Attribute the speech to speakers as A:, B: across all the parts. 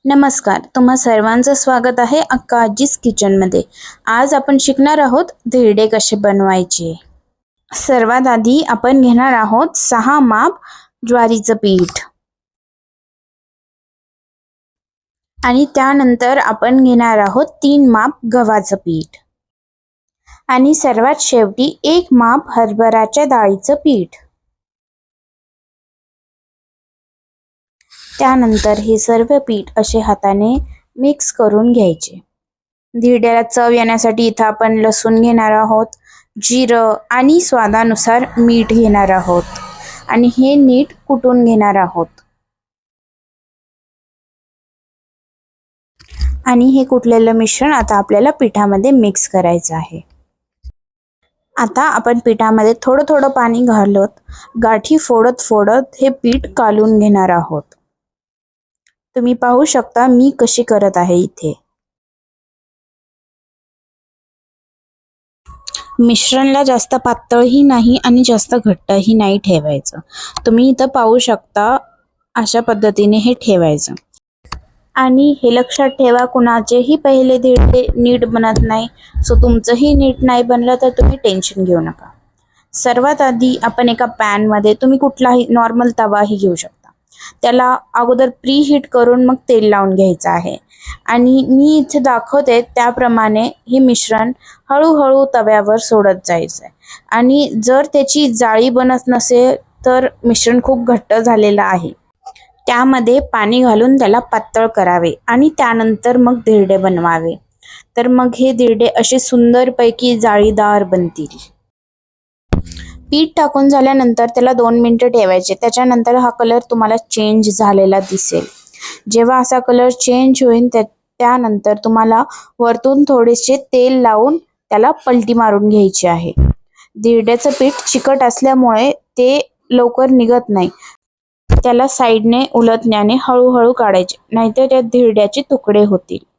A: नमस्कार, तुम्हा सर्वांचं स्वागत आहे अक्का आजीस किचनमध्ये। आज आपण शिकणार आहोत धिरडे कसे बनवायचे। सर्वात आधी आपण घेणार आहोत 6 माप ज्वारीचं पीठ आणि त्यानंतर आपण घेणार आहोत 3 माप गव्हाचं पीठ आणि सर्वात शेवटी 1 माप हरभऱ्याच्या डाळीचं पीठ। त्यानंतर हे सर्व पीठ असे हाताने मिक्स करून घ्यायचे। धिरड्याला चव येण्यासाठी इथं आपण लसूण घेणार आहोत, जिरं आणि स्वादानुसार मीठ घेणार आहोत आणि हे नीट कुटून घेणार आहोत। आणि हे कुटलेलं मिश्रण आता आपल्याला पिठामध्ये मिक्स करायचं आहे। आता आपण पिठामध्ये थोडं थोडं पाणी घालत गाठी फोडत फोडत हे पीठ कालून घेणार आहोत। तुम्ही पाहू शकता मी कशी करत आहे इथे। मिश्रणला जास्त पातळही नाही आणि जास्त घट्टही नाही ठेवायचं। तुम्ही इथं पाहू शकता अशा पद्धतीने हे ठेवायचं आणि हे लक्षात ठेवा कुणाचेही पहिले धिरडे नीट बनत नाही, सो तुमचंही नीट नाही बनलं तर तुम्ही टेन्शन घेऊ नका। सर्वात आधी आपण एका पॅन मध्ये तुम्ही कुठलाही नॉर्मल तवाही घेऊ शकता, त्याला अगोदर प्री हीट करून मग तेल लावून घ्यायचं आहे आणि मी इथे दाखवते त्याप्रमाणे हे मिश्रण हळूहळू तव्यावर सोडत जायचं आहे आणि जर त्याची जाळी बनत नसेल तर मिश्रण खूप घट्ट झालेलं आहे। त्यामध्ये पाणी घालून त्याला पातळ करावे आणि त्यानंतर मग धिरडे बनवावे, तर मग हे धिरडे असे सुंदरपैकी जाळीदार बनतील। पीठ टाकून झाल्यानंतर त्याला 2 मिनिटं ठेवायचे। त्याच्यानंतर हा कलर तुम्हाला चेंज झालेला दिसेल। जेव्हा असा कलर चेंज होईल त्यानंतर तुम्हाला वरतून थोडेसे तेल लावून त्याला पलटी मारून घ्यायची आहे। धिरड्याचं पीठ चिकट असल्यामुळे ते लवकर निघत नाही, त्याला साईडने उलटण्याने हळूहळू काढायचे, नाहीतर त्या धिरड्याचे तुकडे होतील।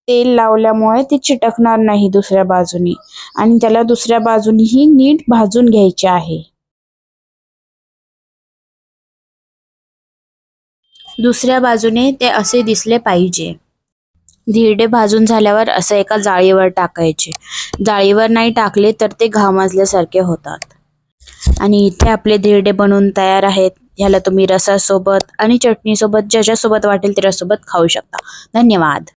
A: तेल लावल्यामुळे ते चिटकणार नाही दुसऱ्या बाजूनी आणि त्याला दुसऱ्या बाजूनीही नीट भाजून घ्यायचे आहे। दुसऱ्या बाजूने ते असे दिसले पाहिजे। धिरडे भाजून झाल्यावर असं एका जाळीवर टाकायचे। जाळीवर नाही टाकले तर ते घामजल्यासारखे होतात। आणि इथे आपले धिरडे बनवून तयार आहेत। ह्याला तुम्ही रसासोबत आणि चटणीसोबत ज्याच्यासोबत वाटेल त्याच्यासोबत खाऊ शकता। धन्यवाद।